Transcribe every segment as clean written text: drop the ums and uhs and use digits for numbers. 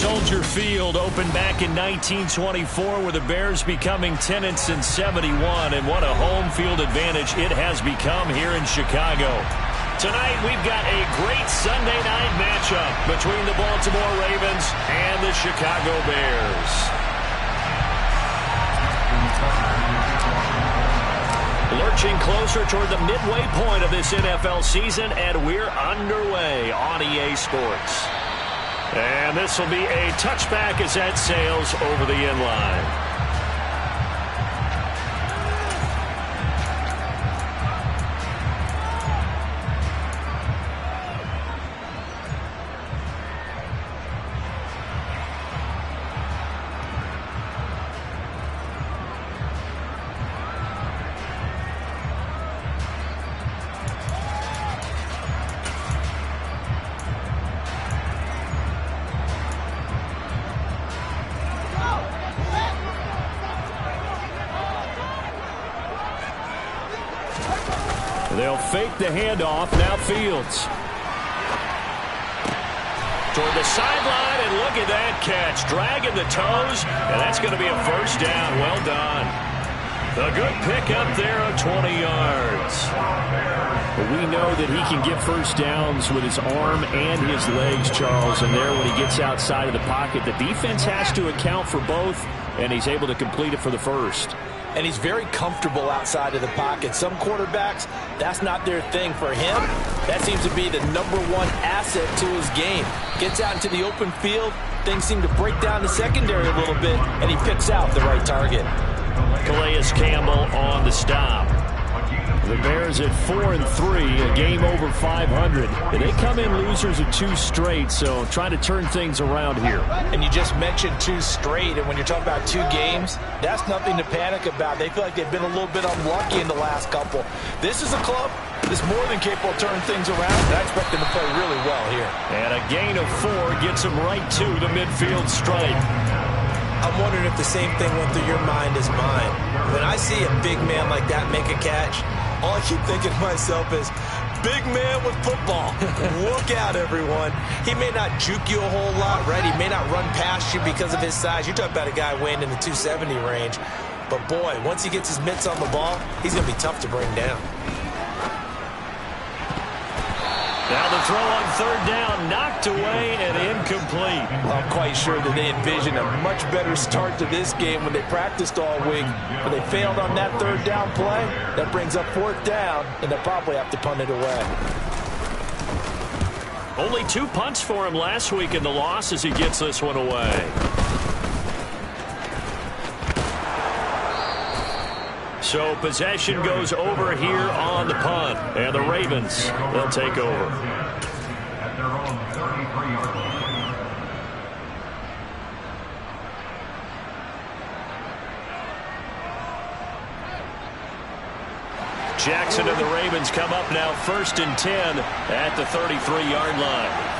Soldier Field opened back in 1924 with the Bears becoming 10-71, and what a home field advantage it has become here in Chicago. Tonight we've got a great Sunday night matchup between the Baltimore Ravens and the Chicago Bears. Lurching closer toward the midway point of this NFL season, and we're underway on EA Sports. And this will be a touchback as that sails over the end line. They'll fake the handoff. Now Fields. Toward the sideline, and look at that catch. Dragging the toes, and that's going to be a first down. Well done. A good pick up there of 20 yards. We know that he can get first downs with his arm and his legs, Charles, and there when he gets outside of the pocket, the defense has to account for both, and he's able to complete it for the first. And he's very comfortable outside of the pocket. Some quarterbacks, that's not their thing. For him, that seems to be the #1 asset to his game. Gets out into the open field, things seem to break down the secondary a little bit, and he picks out the right target. Calais Campbell on the stop. The Bears at 4-3, a game over 500. And they come in losers of 2 straight, so trying to turn things around here. And you just mentioned 2 straight, and when you're talking about 2 games, that's nothing to panic about. They feel like they've been a little bit unlucky in the last couple. This is a club that's more than capable of turning things around, and I expect them to play really well here. And a gain of 4 gets them right to the midfield stripe. I'm wondering if the same thing went through your mind as mine. When I see a big man like that make a catch, all I keep thinking to myself is, big man with football. Look out, everyone. He may not juke you a whole lot, right? He may not run past you because of his size. You're talking about a guy weighing in the 270 range. But, boy, once he gets his mitts on the ball, he's going to be tough to bring down. Now the throw on 3rd down, knocked away and incomplete. I'm quite sure that they envisioned a much better start to this game when they practiced all week. But they failed on that 3rd down play. That brings up 4th down, and they'll probably have to punt it away. Only 2 punts for him last week in the loss as he gets this one away. So possession goes over here on the punt. And the Ravens, they'll take over. At their own 33-yard line. Jackson and the Ravens come up now 1st and 10 at the 33-yard line.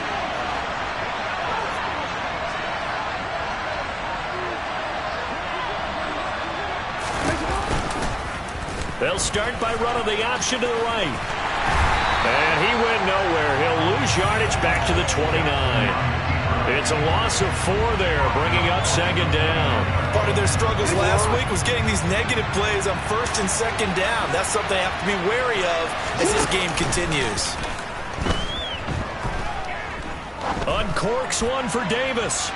They'll start by running the option to the right. And he went nowhere. He'll lose yardage back to the 29. It's a loss of 4 there, bringing up 2nd down. Part of their struggles last week was getting these negative plays on 1st and 2nd down. That's something they have to be wary of as this game continues. Uncorks one for Davis.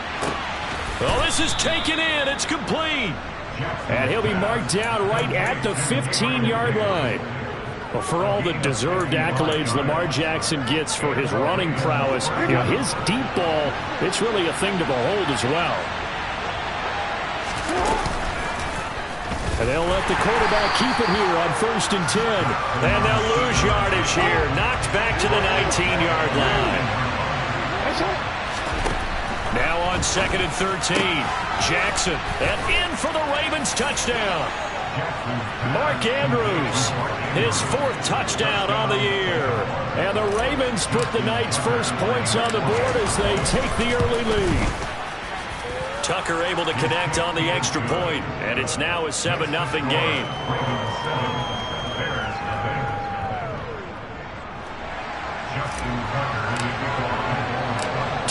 Well, this is taken in. It's complete. And he'll be marked down right at the 15-yard line. Well, for all the deserved accolades Lamar Jackson gets for his running prowess, you know, his deep ball, it's really a thing to behold as well. And they'll let the quarterback keep it here on 1st and 10. And they'll lose yardage here. Knocked back to the 19-yard line. Now on 2nd and 13. Jackson, and in for the Ravens touchdown. Mark Andrews, his 4th touchdown on the year. And the Ravens put the night's first points on the board as they take the early lead. Tucker able to connect on the extra point, and it's now a 7-0 game.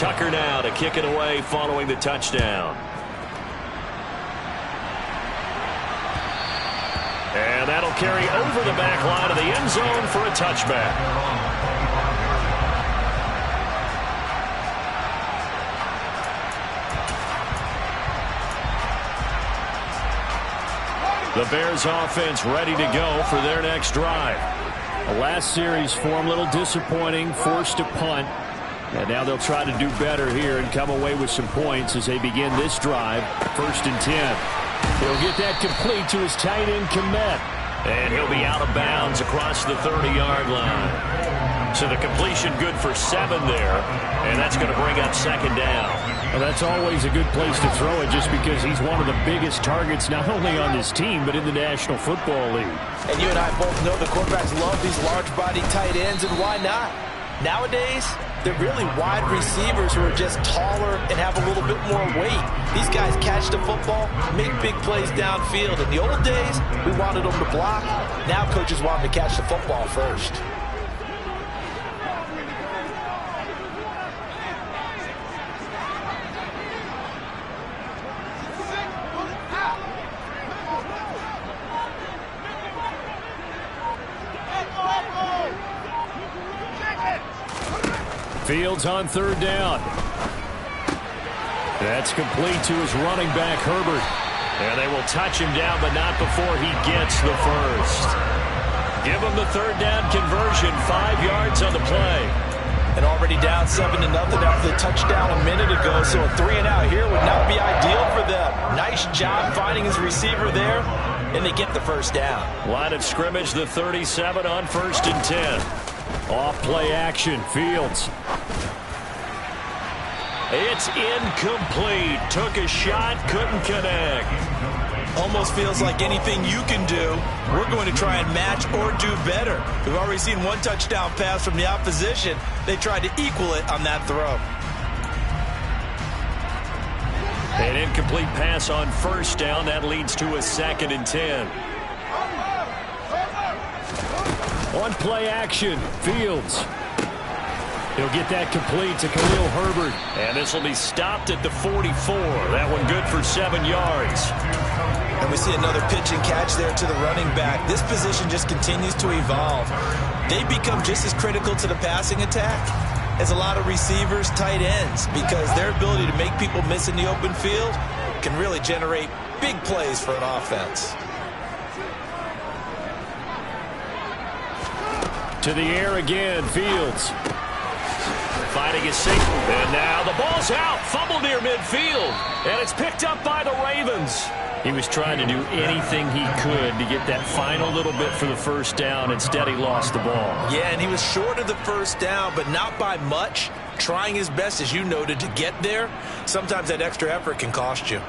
Tucker now to kick it away following the touchdown. And that'll carry over the back line of the end zone for a touchback. The Bears offense ready to go for their next drive. The last series for him, a little disappointing, forced to punt. And now they'll try to do better here and come away with some points as they begin this drive. 1st and 10. He'll get that complete to his tight end, Komet. And he'll be out of bounds across the 30-yard line. So the completion good for 7 there. And that's going to bring up 2nd down. Well, that's always a good place to throw it just because he's one of the biggest targets not only on this team but in the National Football League. And you and I both know the quarterbacks love these large-body tight ends, and why not? Nowadays, they're really wide receivers who are just taller and have a little bit more weight. These guys catch the football, make big plays downfield. In the old days, we wanted them to block. Now coaches want them to catch the football first. Fields on 3rd down. That's complete to his running back, Herbert. And they will touch him down, but not before he gets the first. Give him the 3rd down conversion, 5 yards on the play. And already down 7-0 after the touchdown a minute ago, so a 3-and-out here would not be ideal for them. Nice job finding his receiver there, and they get the 1st down. Line of scrimmage, the 37 on 1st and 10. Off play action, Fields. It's incomplete. Took a shot, couldn't connect. Almost feels like anything you can do, we're going to try and match or do better. We've already seen one touchdown pass from the opposition. They tried to equal it on that throw. An incomplete pass on 1st down. That leads to a 2nd and 10. On play action, Fields. He'll get that complete to Khalil Herbert. And this will be stopped at the 44. That one good for 7 yards. And we see another pitch and catch there to the running back. This position just continues to evolve. They become just as critical to the passing attack as a lot of receivers, tight ends, because their ability to make people miss in the open field can really generate big plays for an offense. To the air again, Fields. Fighting his safety. And now the ball's out. Fumble near midfield. And it's picked up by the Ravens. He was trying to do anything he could to get that final little bit for the 1st down. Instead, he lost the ball. Yeah, and he was short of the 1st down, but not by much. Trying his best, as you noted, to get there. Sometimes that extra effort can cost you.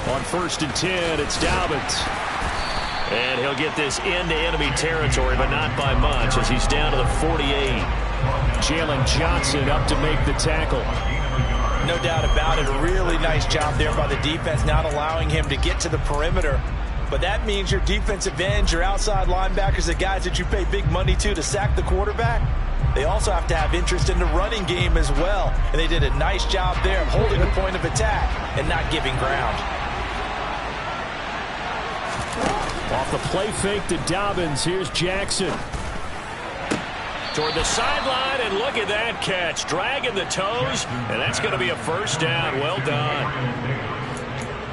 On 1st and 10, it's Dobbins. And he'll get this into enemy territory, but not by much as he's down to the 48. Jalen Johnson up to make the tackle. No doubt about it. A really nice job there by the defense, not allowing him to get to the perimeter. But that means your defensive ends, your outside linebackers, the guys that you pay big money to sack the quarterback, they also have to have interest in the running game as well. And they did a nice job there of holding the point of attack and not giving ground. Off the play fake to Dobbins, here's Jackson. Toward the sideline, and look at that catch. Dragging the toes, and that's going to be a 1st down. Well done.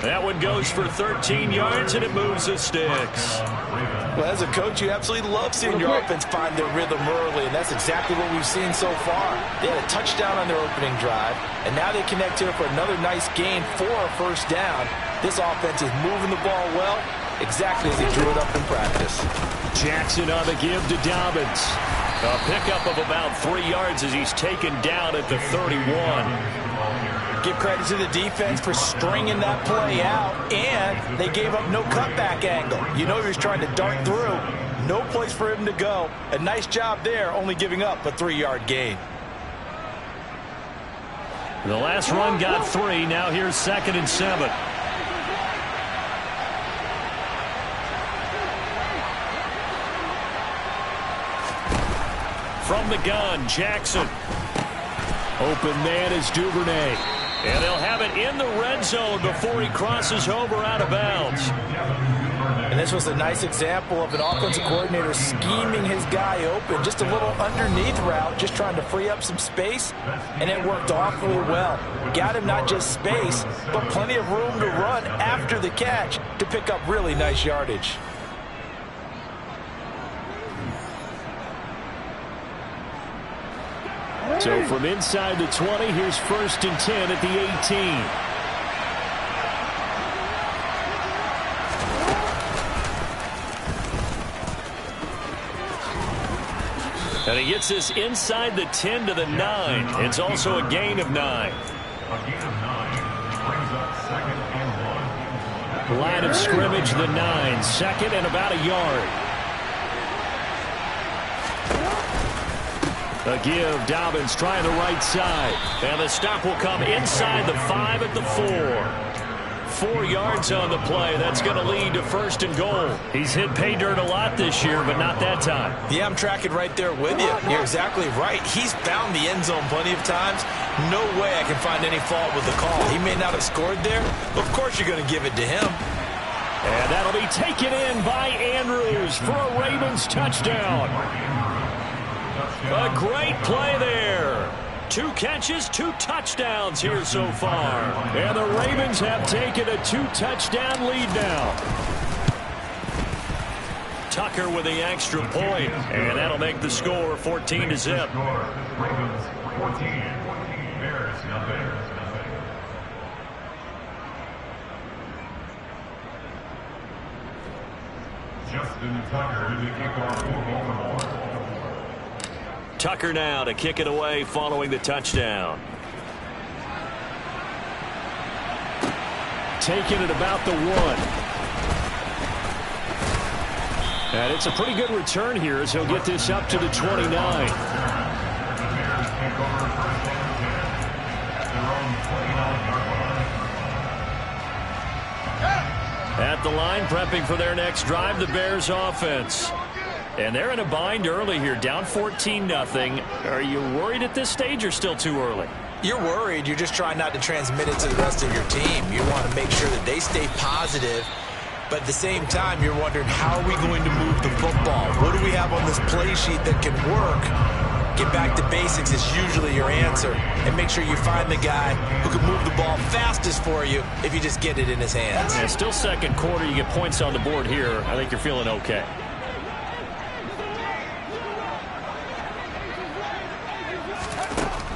That one goes for 13 yards, and it moves the sticks. Well, as a coach, you absolutely love seeing your offense find their rhythm early, and that's exactly what we've seen so far. They had a touchdown on their opening drive, and now they connect here for another nice gain for a 1st down. This offense is moving the ball well, exactly as they drew it up in practice. Jackson on the give to Dobbins. A pickup of about 3 yards as he's taken down at the 31. Give credit to the defense for stringing that play out, and they gave up no cutback angle. You know he was trying to dart through. No place for him to go. A nice job there, only giving up a 3-yard gain. The last run got 3. Now here's 2nd and 7. From the gun, Jackson. Open man is Duvernay. And they'll have it in the red zone before he crosses over out of bounds. And this was a nice example of an offensive coordinator scheming his guy open. Just a little underneath route, just trying to free up some space, and it worked awfully well. Got him not just space, but plenty of room to run after the catch to pick up really nice yardage. So from inside the 20, here's 1st and 10 at the 18. And he gets this inside the 10 to the 9. It's also a gain of 9. A gain of 9 brings up 2nd and 1. Line of scrimmage, the 9. 2nd and about a yard. A give, Dobbins trying the right side. And the stop will come inside the 5 at the 4. 4 yards on the play. That's going to lead to 1st and goal. He's hit pay dirt a lot this year, but not that time. Yeah, I'm tracking right there with you. You're exactly right. He's found the end zone plenty of times. No way I can find any fault with the call. He may not have scored there, but of course you're going to give it to him. And that'll be taken in by Andrews for a Ravens touchdown. A great play there. 2 catches, 2 touchdowns here so far. And the Ravens have taken a 2-touchdown lead now. Tucker with the extra point, and that'll make the score 14-0. Ravens 14, Bears nothing. Justin Tucker to kick off for Baltimore. Tucker now to kick it away following the touchdown. Taking it about the 1. And it's a pretty good return here as he'll get this up to the 29. At the line, prepping for their next drive, the Bears offense. And they're in a bind early here, down 14-0. Are you worried at this stage or still too early? You're worried. You're just trying not to transmit it to the rest of your team. You want to make sure that they stay positive. But at the same time, you're wondering, how are we going to move the football? What do we have on this play sheet that can work? Get back to basics is usually your answer. And make sure you find the guy who can move the ball fastest for you if you just get it in his hands. Yeah, still second quarter. You get points on the board here. I think you're feeling okay.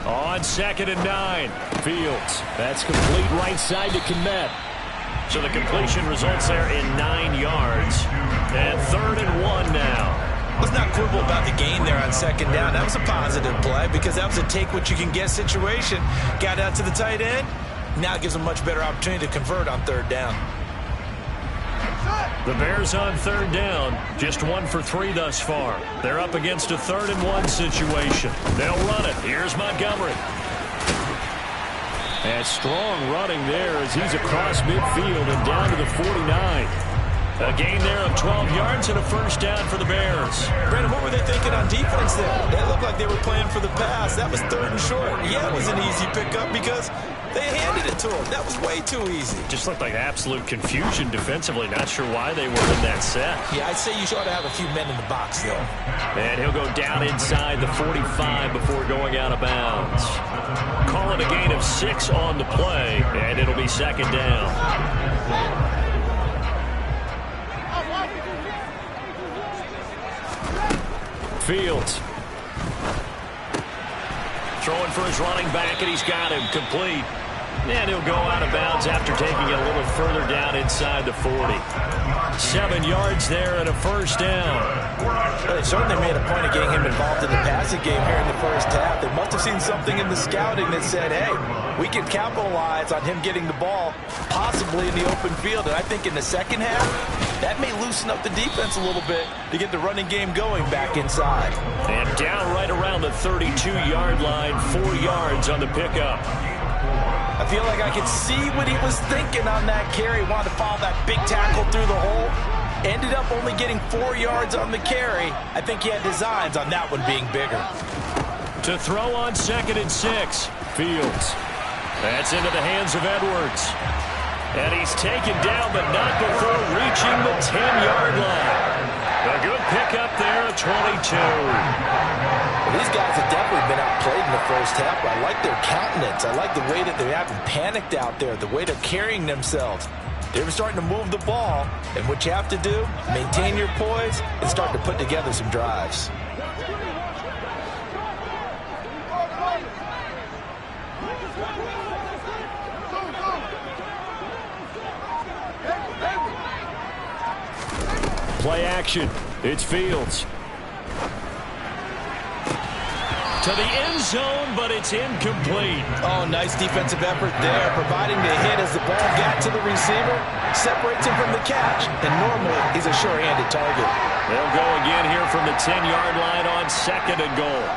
On 2nd and 9. Fields. That's complete right side to Kmet. So the completion results there in 9 yards. And 3rd and 1 now. Let's not quibble about the gain there on 2nd down. That was a positive play because that was a take-what-you-can-get situation. Got out to the tight end. Now it gives them a much better opportunity to convert on 3rd down. The Bears on 3rd down, just 1 for 3 thus far. They're up against a 3rd and 1 situation. They'll run it. Here's Montgomery. And strong running there as he's across midfield and down to the 49. A gain there of 12 yards and a 1st down for the Bears. Brandon, what were they thinking on defense there? They looked like they were playing for the pass. That was 3rd and short. Yeah, it was an easy pickup because they handed it to him. That was way too easy. Just looked like absolute confusion defensively. Not sure why they were in that set. Yeah, I'd say you ought to have a few men in the box, though. And he'll go down inside the 45 before going out of bounds. Call it a gain of 6 on the play, and it'll be 2nd down. Fields. Throwing for his running back, and he's got him complete. And he'll go out of bounds after taking it a little further down inside the 40. 7 yards there and a 1st down. Well, they certainly made a point of getting him involved in the passing game here in the 1st half. They must have seen something in the scouting that said, hey, we can capitalize on him getting the ball possibly in the open field. And I think in the 2nd half, that may loosen up the defense a little bit to get the running game going back inside. And down right around the 32-yard line, 4 yards on the pickup. feel like I could see what he was thinking on that carry. Wanted to follow that big tackle through the hole. Ended up only getting 4 yards on the carry. I think he had designs on that one being bigger. To throw on 2nd and 6. Fields. That's into the hands of Edwards. And he's taken down, but not before reaching the 10-yard line. A good pickup there at 22. Well, these guys have definitely been outplayed in the first half, but I like their countenance. I like the way that they haven't panicked out there, the way they're carrying themselves. They're starting to move the ball, and what you have to do, maintain your poise and start to put together some drives. Play action. It's Fields. To the end zone, but it's incomplete. Oh, nice defensive effort there, providing the hit as the ball got to the receiver, separates him from the catch, and normally he's a sure-handed target. They'll go again here from the 10-yard line on 2nd and goal.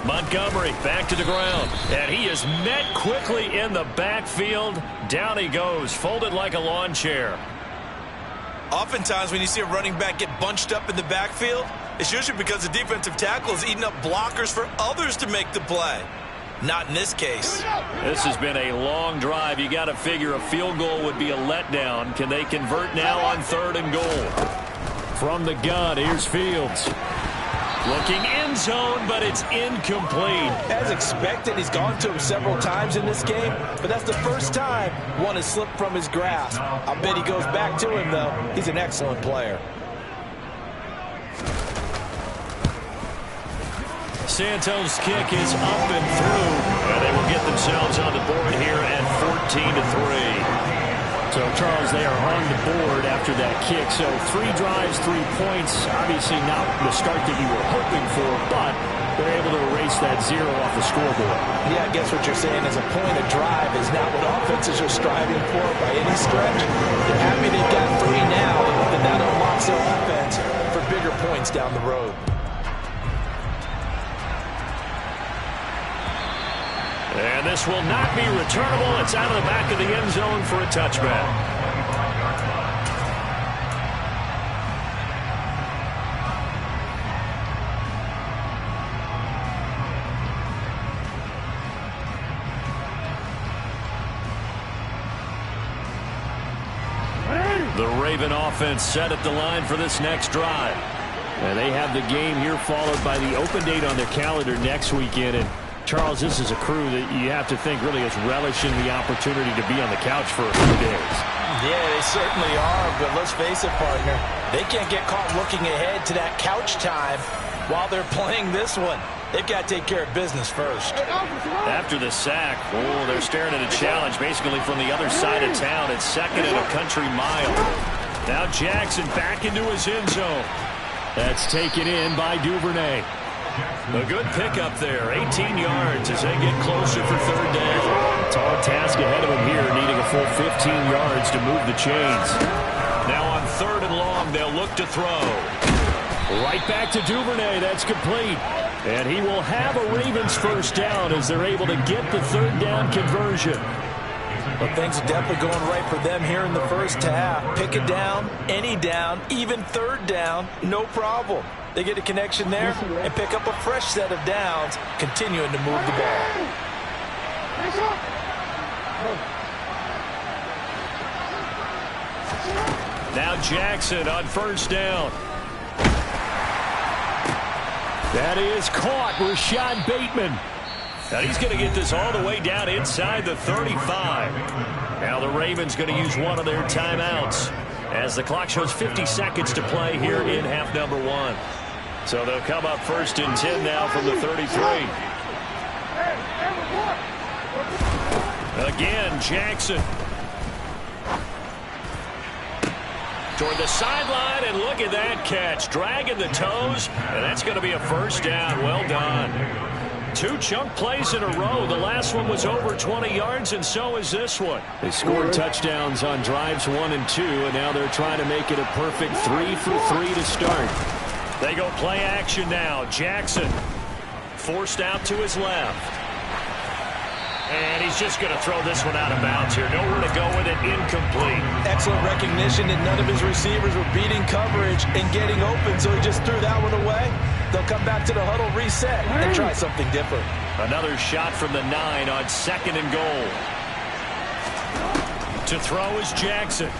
Montgomery back to the ground, and he is met quickly in the backfield. Down he goes, folded like a lawn chair. Oftentimes when you see a running back get bunched up in the backfield, it's usually because the defensive tackle is eating up blockers for others to make the play. Not in this case. This has been a long drive. You got to figure a field goal would be a letdown. Can they convert now on 3rd and goal? From the gun, here's Fields. Looking end zone, but it's incomplete. As expected, he's gone to him several times in this game, but that's the first time one has slipped from his grasp. I bet he goes back to him, though. He's an excellent player. Santos' kick is up and through, and they will get themselves on the board here at 14-3. So, Charles, they are on the board after that kick. So 3 drives, 3 points. Obviously not the start that you were hoping for, but they're able to erase that 0 off the scoreboard. Yeah, I guess what you're saying is a point of drive is not what offenses are striving for by any stretch. They're happy they've got 3 now, and that unlocks their offense for bigger points down the road. And this will not be returnable. It's out of the back of the end zone for a touchback. The Raven offense set at the line for this next drive. And they have the game here followed by the open date on their calendar next weekend. And Charles, this is a crew that you have to think really is relishing the opportunity to be on the couch for a few days. Yeah, they certainly are, but let's face it, partner. They can't get caught looking ahead to that couch time while they're playing this one. They've got to take care of business first. After the sack, they're staring at a challenge basically from the other side of town. It's 2nd and a country mile. Now Jackson back into his end zone. That's taken in by Duvernay. A good pickup there, 18 yards as they get closer for 3rd down. Tall task ahead of him here, needing a full 15 yards to move the chains. Now on 3rd and long, they'll look to throw. Right back to Duvernay, that's complete. And he will have a Ravens first down as they're able to get the 3rd down conversion. But things are definitely going right for them here in the first half. Pick a down, any down, even 3rd down, no problem. They get a connection there and pick up a fresh set of downs, continuing to move the ball. Now Jackson on 1st down. That is caught. Rashad Bateman. Now he's going to get this all the way down inside the 35. Now the Ravens going to use one of their timeouts as the clock shows 50 seconds to play here in half number 1. So they'll come up 1st and 10 now from the 33. Again, Jackson. Toward the sideline, and look at that catch. Dragging the toes, and that's going to be a first down. Well done. 2 chunk plays in a row. The last one was over 20 yards, and so is this one. They scored touchdowns on drives 1 and 2, and now they're trying to make it a perfect 3 for 3 to start. They go play action now. Jackson forced out to his left. And he's just going to throw this one out of bounds here. Nowhere to go with it. Incomplete. Excellent recognition that none of his receivers were beating coverage and getting open, so he just threw that one away. They'll come back to the huddle, reset, and try something different. Another shot from the 9 on 2nd and goal. To throw is Jackson.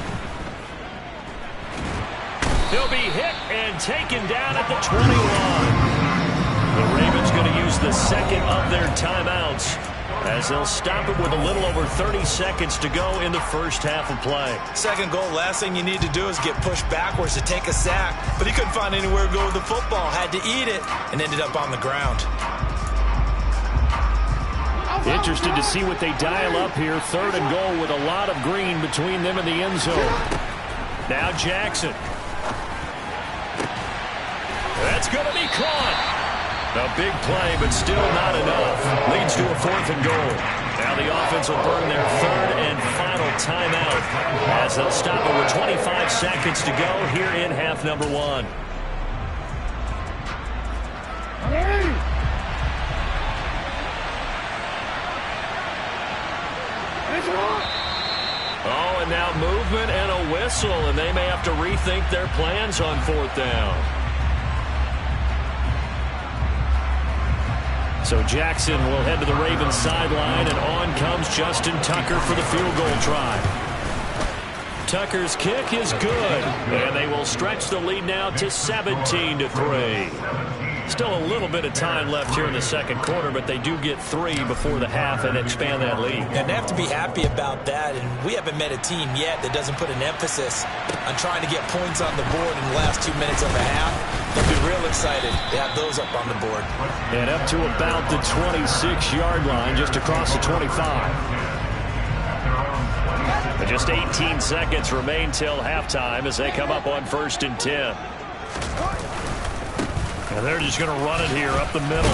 He'll be hit and taken down at the 21. The Ravens going to use the second of their timeouts as they'll stop it with a little over 30 seconds to go in the first half of play. Second goal, last thing you need to do is get pushed backwards to take a sack, but he couldn't find anywhere to go with the football, had to eat it, and ended up on the ground. Interested to see what they dial up here. 3rd and goal with a lot of green between them and the end zone. Now Jackson. That's going to be caught. A big play, but still not enough. Leads to a 4th and goal. Now the offense will burn their 3rd and final timeout as they'll stop it with 25 seconds to go here in half number 1. Oh, and now movement and a whistle, and they may have to rethink their plans on 4th down. So Jackson will head to the Ravens sideline, and on comes Justin Tucker for the field goal try. Tucker's kick is good, and they will stretch the lead now to 17-3. Still a little bit of time left here in the second quarter, but they do get 3 before the half and expand that lead. And they have to be happy about that, and we haven't met a team yet that doesn't put an emphasis on trying to get points on the board in the last 2 minutes of the half. They'll be real excited to have those up on the board. And up to about the 26-yard line, just across the 25. But just 18 seconds remain till halftime as they come up on 1st and 10. And they're just going to run it here up the middle.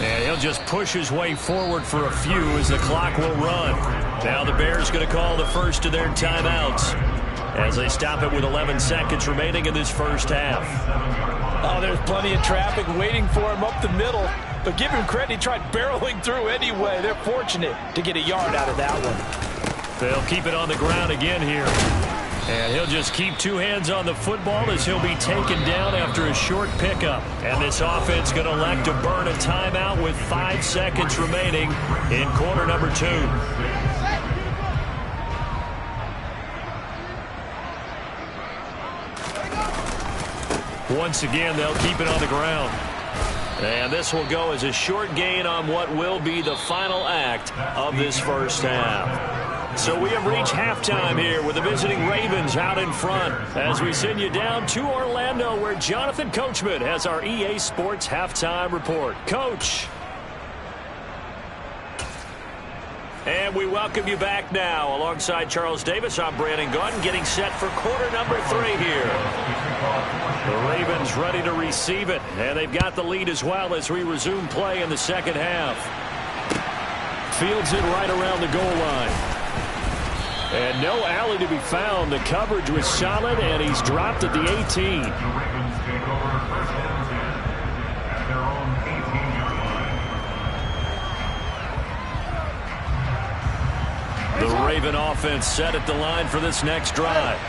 And he'll just push his way forward for a few as the clock will run. Now the Bears going to call the first of their timeouts as they stop it with 11 seconds remaining in this first half. Oh, there's plenty of traffic waiting for him up the middle. But give him credit, he tried barreling through anyway. They're fortunate to get a yard out of that one. They'll keep it on the ground again here. And he'll just keep 2 hands on the football as he'll be taken down after a short pickup. And this offense going to elect to burn a timeout with 5 seconds remaining in quarter number 2. Once again, they'll keep it on the ground. And this will go as a short gain on what will be the final act of this first half. So we have reached halftime here with the visiting Ravens out in front as we send you down to Orlando where Jonathan Coachman has our EA Sports halftime report. Coach. And we welcome you back now. Alongside Charles Davis, I'm Brandon Gautin getting set for quarter number 3 here. The Ravens ready to receive it, and they've got the lead as well as we resume play in the second half. Fields it right around the goal line. And no alley to be found. The coverage was solid, and he's dropped at the 18. The Raven offense set at the line for this next drive.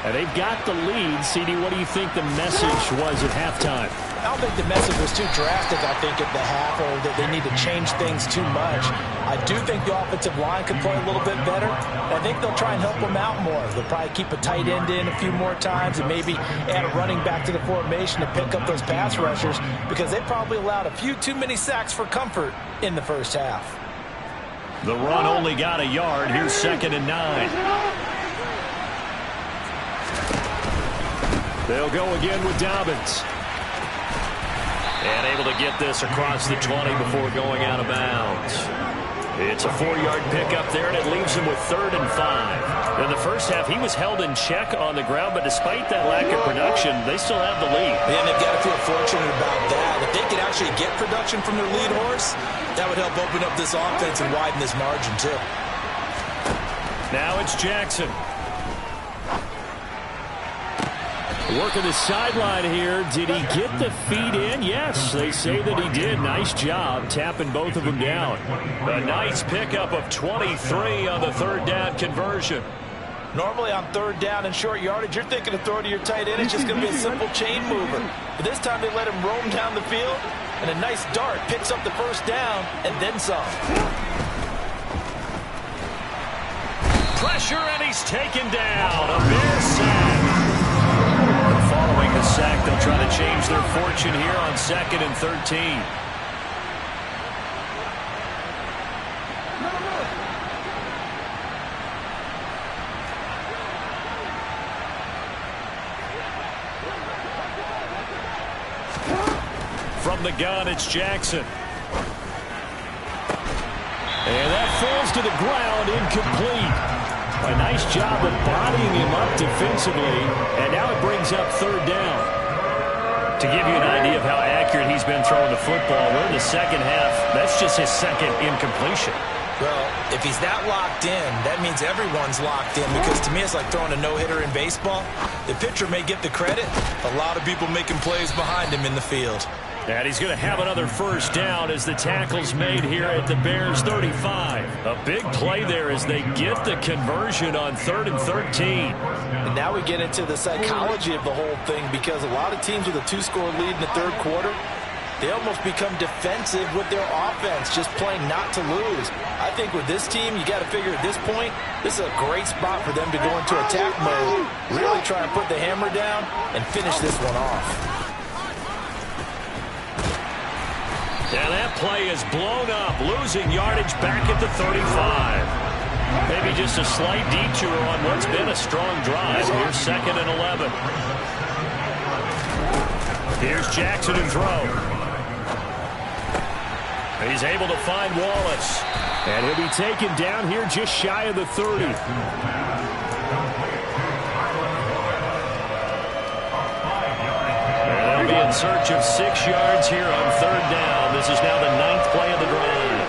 And they've got the lead. CD, what do you think the message was at halftime? I don't think the message was too drastic, I think, at the half, or that they need to change things too much. I do think the offensive line could play a little bit better. I think they'll try and help them out more. They'll probably keep a tight end in a few more times and maybe add a running back to the formation to pick up those pass rushers because they probably allowed a few too many sacks for comfort in the first half. The run only got a yard. Here's 2nd and 9. They'll go again with Dobbins. And able to get this across the 20 before going out of bounds. It's a 4-yard pickup there, and it leaves him with 3rd and 5. In the first half, he was held in check on the ground, but despite that lack of production, they still have the lead. And they've got to feel fortunate about that. If they could actually get production from their lead horse, that would help open up this offense and widen this margin, too. Now it's Jackson. Working the sideline here. Did he get the feet in? Yes, they say that he did. Nice job tapping both of them down. A nice pickup of 23 on the third down conversion. Normally on third down and short yardage, you're thinking of throw to your tight end. It's just going to be a simple chain mover. But this time they let him roam down the field, and a nice dart picks up the first down and then some. Pressure, and he's taken down. A Bears sack. Following the sack, they'll try to change their fortune here on 2nd and 13. From the gun, it's Jackson. And that falls to the ground, incomplete. A nice job of bodying him up defensively, and now it brings up third down. To give you an idea of how accurate he's been throwing the football, we're in the second half. That's just his second incompletion. Well, if he's that locked in, that means everyone's locked in, because to me it's like throwing a no-hitter in baseball. The pitcher may get the credit. A lot of people making plays behind him in the field. And he's going to have another first down as the tackle's made here at the Bears 35. A big play there as they get the conversion on 3rd and 13. And now we get into the psychology of the whole thing, because a lot of teams with a 2-score lead in the third quarter, they almost become defensive with their offense, just playing not to lose. I think with this team, you got to figure at this point, this is a great spot for them to go into attack mode, really try and put the hammer down and finish this one off. And that play is blown up, losing yardage back at the 35. Maybe just a slight detour on what's been a strong drive. Here's 2nd and 11. Here's Jackson and throw. He's able to find Wallace. And he'll be taken down here just shy of the 30. They'll be in search of 6 yards here on third down. This is now the 9th play of the drive.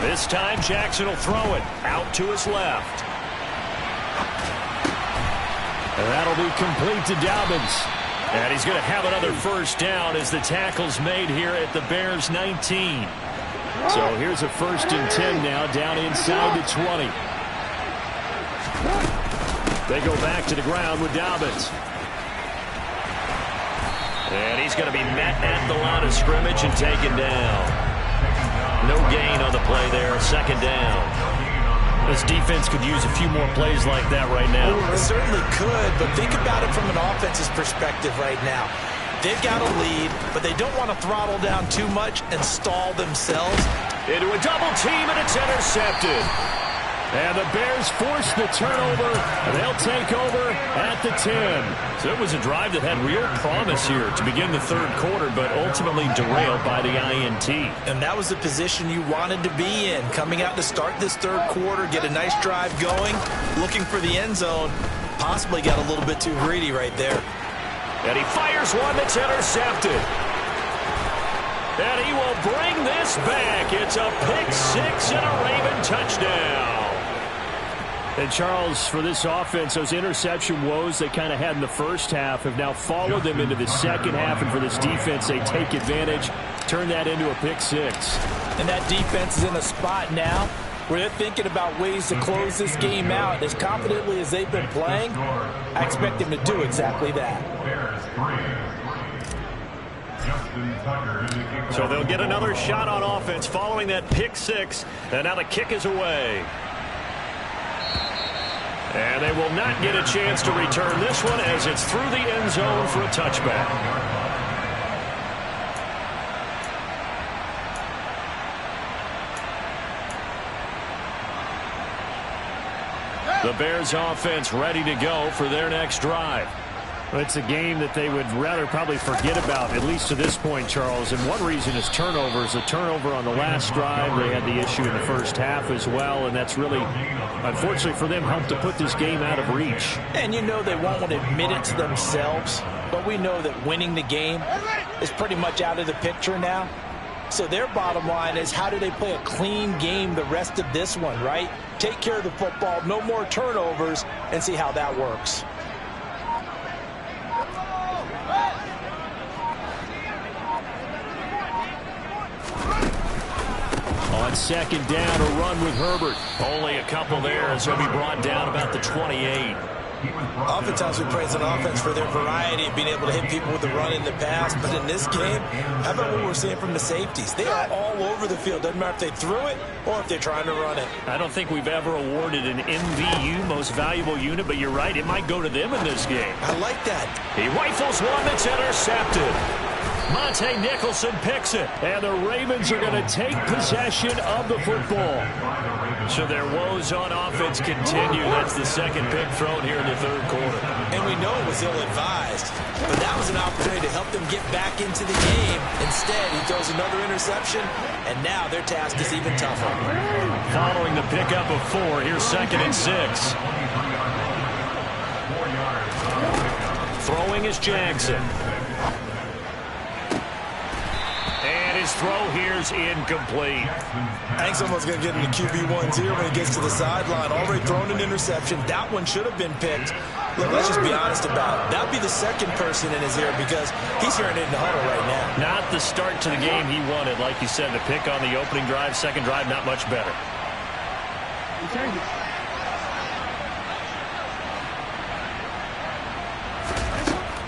This time Jackson will throw it out to his left. And that'll be complete to Dobbins. And he's going to have another first down as the tackle's made here at the Bears 19. So here's a 1st and 10 now, down inside the 20. They go back to the ground with Dobbins. And he's going to be met at the line of scrimmage and taken down. No gain on the play there, 2nd down. This defense could use a few more plays like that right now. It certainly could, but think about it from an offense's perspective right now. They've got a lead, but they don't want to throttle down too much and stall themselves. Into a double team, and it's intercepted. And the Bears force the turnover, and they'll take over at the 10. So it was a drive that had real promise here to begin the third quarter, but ultimately derailed by the INT. And that was the position you wanted to be in. Coming out to start this third quarter, get a nice drive going, looking for the end zone. Possibly got a little bit too greedy right there. And he fires one that's intercepted. And he will bring this back. It's a pick-6 and a Raven touchdown. And Charles, for this offense, those interception woes they kind of had in the first half have now followed them into the second half. And for this defense, they take advantage, turn that into a pick-6. And that defense is in a spot now where they're thinking about ways to close this game out. As confidently as they've been playing, I expect them to do exactly that. So they'll get another shot on offense following that pick-6. And now the kick is away. And they will not get a chance to return this one as it's through the end zone for a touchback. The Bears offense ready to go for their next drive. Well, it's a game that they would rather probably forget about, at least to this point, Charles. And one reason is turnovers. A turnover on the last drive. They had the issue in the first half as well, and that's really, unfortunately for them, helped to put this game out of reach. And you know they won't want to admit it to themselves, but we know that winning the game is pretty much out of the picture now. So their bottom line is, how do they play a clean game the rest of this one, right? Take care of the football, no more turnovers, and see how that works. On second down, a run with Herbert. Only a couple there as he'll be brought down about the 28. Oftentimes we praise an offense for their variety of being able to hit people with the run in the pass, but in this game, how about what we're seeing from the safeties? They are all over the field. Doesn't matter if they threw it or if they're trying to run it. I don't think we've ever awarded an MVU, most valuable unit, but you're right, it might go to them in this game. I like that. He rifles one that's intercepted. Monte Nicholson picks it. And the Ravens are going to take possession of the football. So their woes on offense continue. That's the second pick thrown here in the third quarter. And we know it was ill-advised, but that was an opportunity to help them get back into the game. Instead, he throws another interception, and now their task is even tougher. Following the pickup of 4, here's 2nd and 6. Throwing is Jackson. And his throw here's incomplete. Hank's almost going to get into QB1s here when he gets to the sideline. Already thrown an interception. That one should have been picked. Look, let's just be honest about it. That would be the second person in his ear because he's hearing it in the huddle right now. Not the start to the game he wanted. Like you said, the pick on the opening drive, second drive, not much better.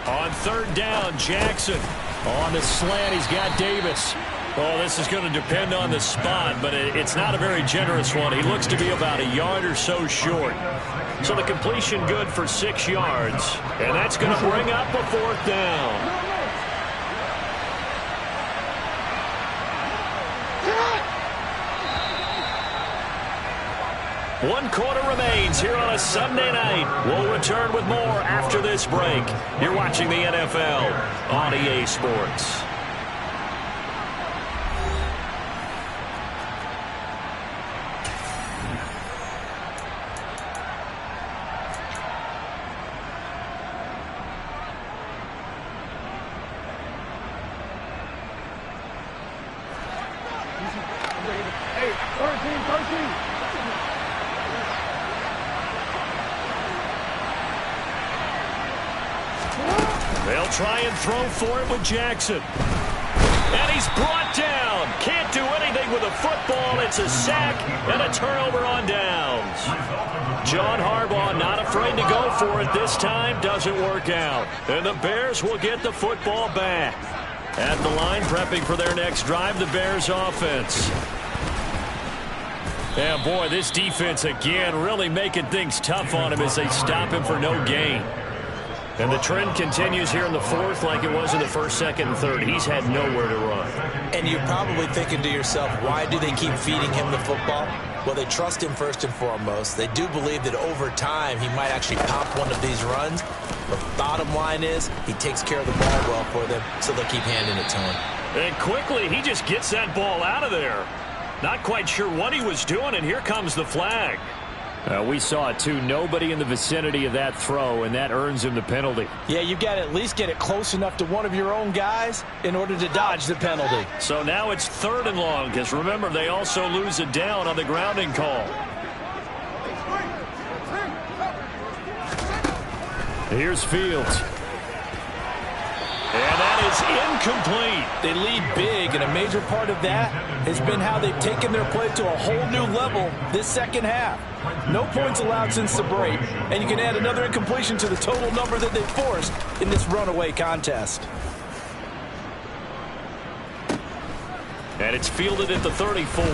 On third down, Jackson. On the slant, he's got Davis. Oh, this is going to depend on the spot, but it's not a very generous one. He looks to be about a yard or so short. So the completion good for 6 yards, and that's going to bring up a 4th down. One quarter remains here on a Sunday night. We'll return with more after this break. You're watching the NFL on EA Sports. They'll try and throw for it with Jackson. And he's brought down. Can't do anything with a football. It's a sack and a turnover on downs. John Harbaugh not afraid to go for it this time. Doesn't work out. And the Bears will get the football back. At the line, prepping for their next drive, the Bears offense. Yeah, boy, this defense again really making things tough on him as they stop him for no gain. And the trend continues here in the 4th like it was in the 1st, 2nd, and 3rd. He's had nowhere to run. And you're probably thinking to yourself, why do they keep feeding him the football? Well, they trust him first and foremost. They do believe that over time he might actually pop one of these runs. But the bottom line is he takes care of the ball well for them, so they'll keep handing it to him. And quickly, he just gets that ball out of there. Not quite sure what he was doing, and here comes the flag. We saw it, too. Nobody in the vicinity of that throw, and that earns him the penalty. Yeah, you've got to at least get it close enough to one of your own guys in order to dodge the penalty. So now it's 3rd and long, because remember, they also lose it down on the grounding call. Here's Fields. And that is incomplete. They lead big, and a major part of that has been how they've taken their play to a whole new level this second half. No points allowed since the break, and you can add another incompletion to the total number that they forced in this runaway contest. And it's fielded at the 34.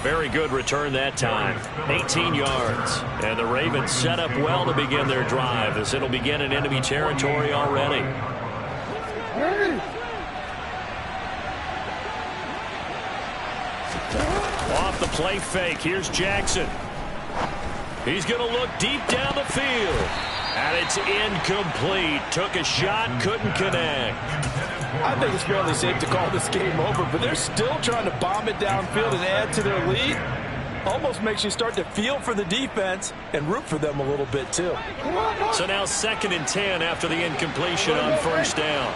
Very good return that time. 18 yards. And the Ravens set up well to begin their drive as it'll begin in enemy territory already. Off the play fake. Here's Jackson. He's going to look deep down the field. And it's incomplete. Took a shot, couldn't connect. I think it's fairly safe to call this game over, but they're still trying to bomb it downfield and add to their lead. Almost makes you start to feel for the defense and root for them a little bit, too. So now 2nd and 10 after the incompletion on 1st down.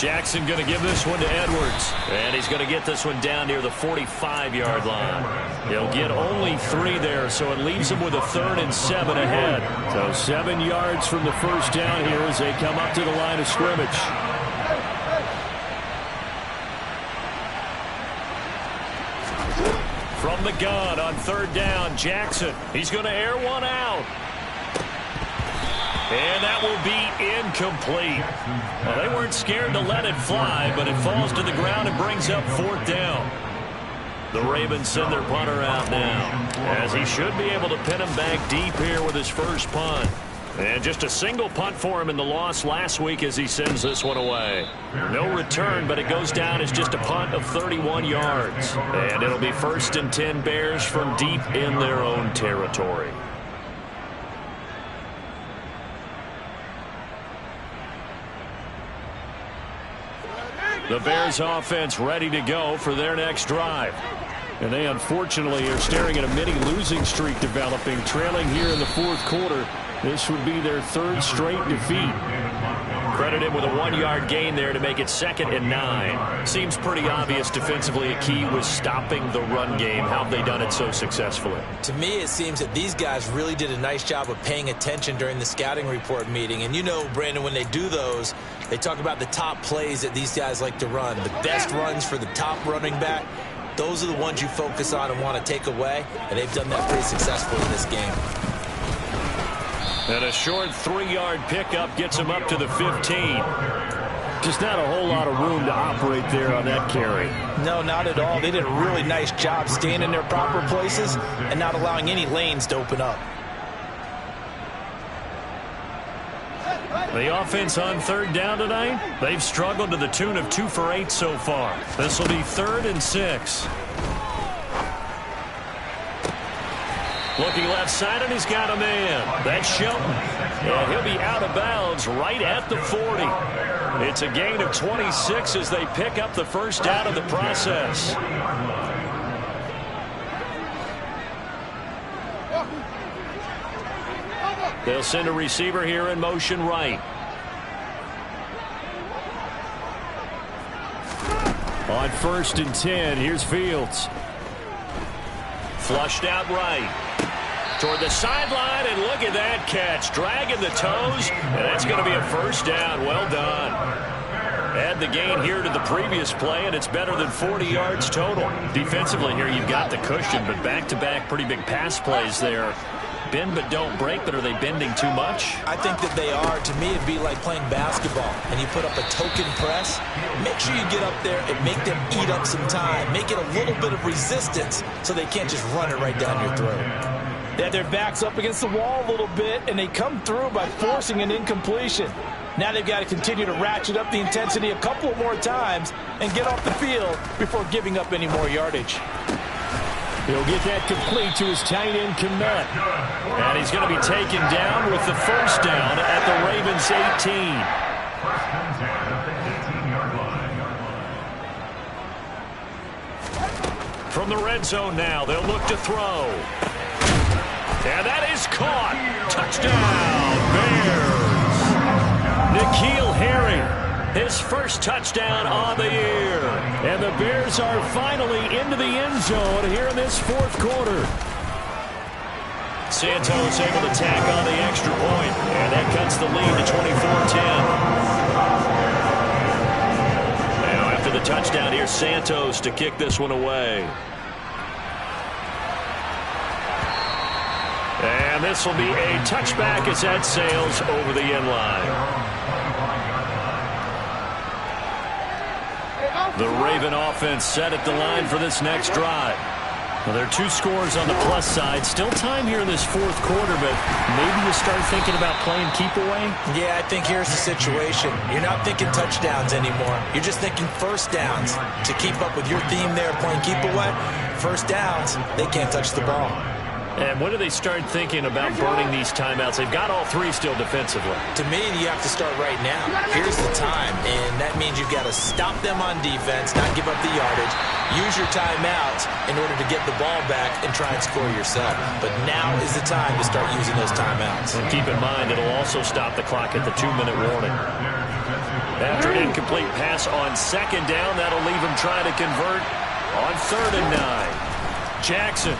Jackson going to give this one to Edwards. And he's going to get this one down near the 45-yard line. He'll get only 3 there, so it leaves him with a 3rd and 7 ahead. So 7 yards from the first down here as they come up to the line of scrimmage. From the gun on 3rd down, Jackson. He's going to air one out. And that will be incomplete. Well, they weren't scared to let it fly, but it falls to the ground and brings up 4th down. The Ravens send their punter out now, as he should be able to pin him back deep here with his first punt. And just a single punt for him in the loss last week as he sends this one away. No return, but it goes down as just a punt of 31 yards. And it'll be 1st and 10 Bears from deep in their own territory. The Bears offense ready to go for their next drive. And they unfortunately are staring at a mini losing streak developing, trailing here in the 4th quarter. This would be their 3rd straight defeat. Credited with a 1-yard gain there to make it 2nd and 9. Seems pretty obvious defensively a key was stopping the run game. How have they done it so successfully? To me, it seems that these guys really did a nice job of paying attention during the scouting report meeting. And you know, Brandon, when they do those, they talk about the top plays that these guys like to run. The best runs for the top running back. Those are the ones you focus on and want to take away. And they've done that pretty successfully in this game. And a short 3-yard pickup gets him up to the 15. Just not a whole lot of room to operate there on that carry. No, not at all. They did a really nice job staying in their proper places and not allowing any lanes to open up. The offense on 3rd down tonight, they've struggled to the tune of 2 for 8 so far. This will be 3rd and 6. Looking left side, and he's got a man. That's Shelton. And he'll be out of bounds right at the 40. It's a gain of 26 as they pick up the first down of the process. They'll send a receiver here in motion right. On 1st and 10, here's Fields. Flushed out right. Toward the sideline, and look at that catch. Dragging the toes, and that's going to be a first down. Well done. Add the gain here to the previous play, and it's better than 40 yards total. Defensively here, you've got the cushion, but back-to-back pretty big pass plays there. Bend but don't break, but are they bending too much? I think that they are. To me, it'd be like playing basketball, and you put up a token press. Make sure you get up there and make them eat up some time. Make it a little bit of resistance so they can't just run it right down your throat. They had their backs up against the wall a little bit, and they come through by forcing an incompletion. Now they've got to continue to ratchet up the intensity a couple more times and get off the field before giving up any more yardage. He'll get that complete to his tight end, Komet. And he's going to be taken down with the first down at the Ravens' 18. From the red zone now, they'll look to throw. And that is caught. Touchdown, Bears. N'Keal Harry, his first touchdown on the year. And the Bears are finally into the end zone here in this 4th quarter. Santos able to tack on the extra point, and that cuts the lead to 24-10. Now after the touchdown, here's Santos to kick this one away. And this will be a touchback as that sails over the end line. The Raven offense set at the line for this next drive. Well, there are 2 scores on the plus side. Still time here in this 4th quarter, but maybe you start thinking about playing keep away? Yeah, I think here's the situation. You're not thinking touchdowns anymore. You're just thinking first downs. To keep up with your theme there, playing keep away, first downs, they can't touch the ball. And when do they start thinking about burning these timeouts? They've got all 3 still defensively. To me, you have to start right now. Here's the time, and that means you've got to stop them on defense, not give up the yardage, use your timeouts in order to get the ball back and try and score yourself. But now is the time to start using those timeouts. And keep in mind, it'll also stop the clock at the 2-minute warning. After an incomplete pass on second down. That'll leave him trying to convert on 3rd and 9. Jackson.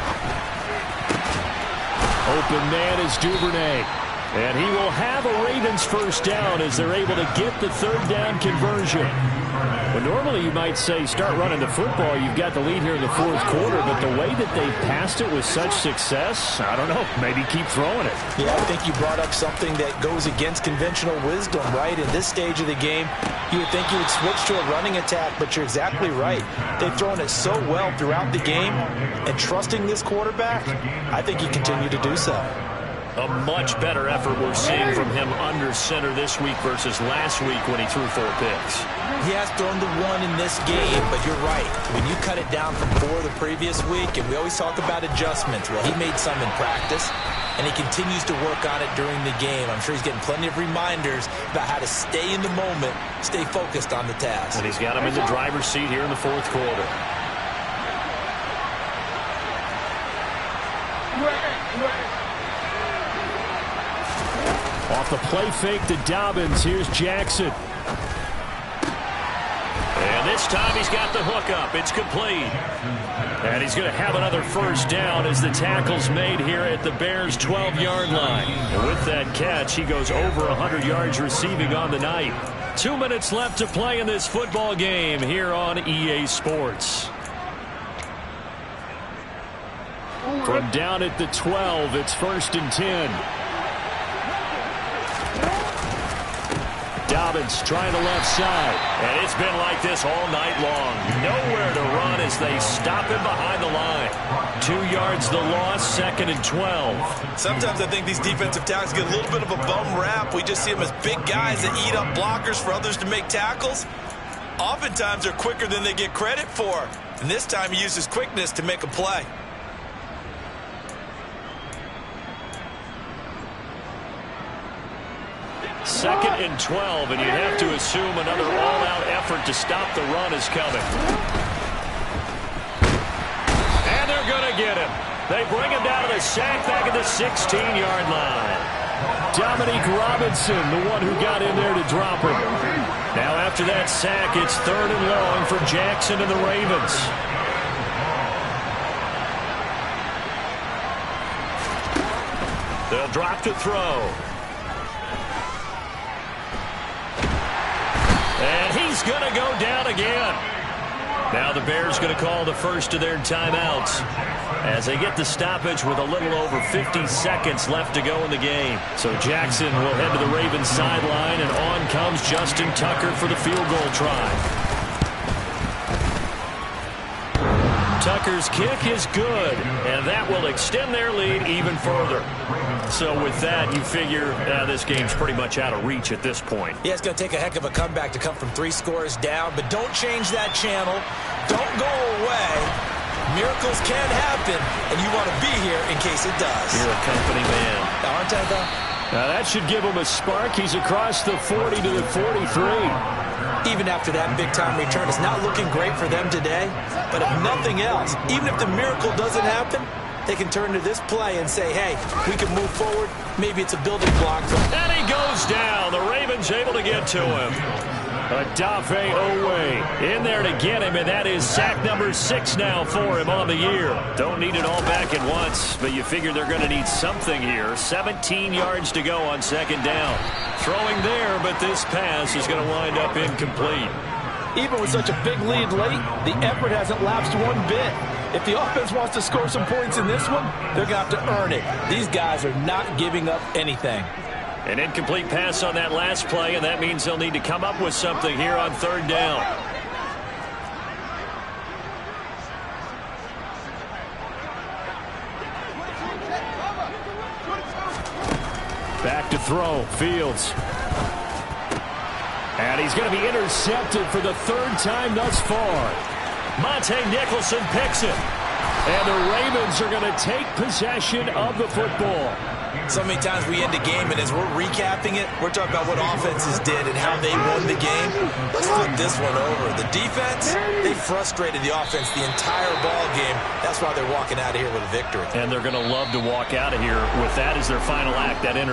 Open man is Duvernay. And he will have a Ravens first down as they're able to get the 3rd down conversion. Well, normally you might say start running the football. You've got the lead here in the 4th quarter, but the way that they passed it with such success, I don't know, maybe keep throwing it. Yeah, I think you brought up something that goes against conventional wisdom, right? In this stage of the game, you would think you would switch to a running attack, but you're exactly right. They've thrown it so well throughout the game, and trusting this quarterback, I think you continue to do so. A much better effort we're seeing from him under center this week versus last week when he threw 4 picks. He has thrown the 1 in this game, but you're right. When you cut it down from 4 the previous week, and we always talk about adjustments, well, he made some in practice, and he continues to work on it during the game. I'm sure he's getting plenty of reminders about how to stay in the moment, stay focused on the task. And he's got him in the driver's seat here in the 4th quarter. Off the play fake to Dobbins. Here's Jackson. And this time he's got the hook up. It's complete. And he's going to have another first down as the tackle's made here at the Bears' 12-yard line. And with that catch, he goes over 100 yards receiving on the night. 2 minutes left to play in this football game here on EA Sports. From down at the 12, it's 1st and 10. Dobbins trying the left side. And it's been like this all night long. Nowhere to run as they stop him behind the line. 2 yards the loss, 2nd and 12. Sometimes I think these defensive tackles get a little bit of a bum rap. We just see them as big guys that eat up blockers for others to make tackles. Oftentimes they're quicker than they get credit for. And this time he uses quickness to make a play. Second and 12, and you have to assume another all-out effort to stop the run is coming. And they're going to get him. They bring him down to the sack back at the 16-yard line. Dominique Robinson, the one who got in there to drop him. Now after that sack, it's 3rd and long for Jackson and the Ravens. They'll drop to throw. And he's going to go down again. Now the Bears going to call the first of their timeouts as they get the stoppage with a little over 50 seconds left to go in the game. So Jackson will head to the Ravens sideline, and on comes Justin Tucker for the field goal try. Tucker's kick is good, and that will extend their lead even further. So with that, you figure this game's pretty much out of reach at this point. Yeah, it's going to take a heck of a comeback to come from 3 scores down, but don't change that channel. Don't go away. Miracles can happen, and you want to be here in case it does. You're a company man. Aren't I, though? Now that should give him a spark. He's across the 40 to the 43. Even after that big-time return, it's not looking great for them today. But if nothing else, even if the miracle doesn't happen, they can turn to this play and say, hey, we can move forward. Maybe it's a building block. And he goes down. The Ravens able to get to him. Odafe Owe in there to get him, and that is sack number 6 now for him on the year. Don't need it all back at once, but you figure they're going to need something here. 17 yards to go on 2nd down. Throwing there, but this pass is going to wind up incomplete. Even with such a big lead late, the effort hasn't lapsed one bit. If the offense wants to score some points in this one, they're going to have to earn it. These guys are not giving up anything. An incomplete pass on that last play, and that means they'll need to come up with something here on 3rd down. Back to throw, Fields. And he's going to be intercepted for the 3rd time thus far. Monte Nicholson picks it. And the Ravens are going to take possession of the football. So many times we end the game, and as we're recapping it, we're talking about what offenses did and how they won the game. Let's flip this one over. The defense, they frustrated the offense the entire ball game. That's why they're walking out of here with a victory. And they're going to love to walk out of here with that as their final act, that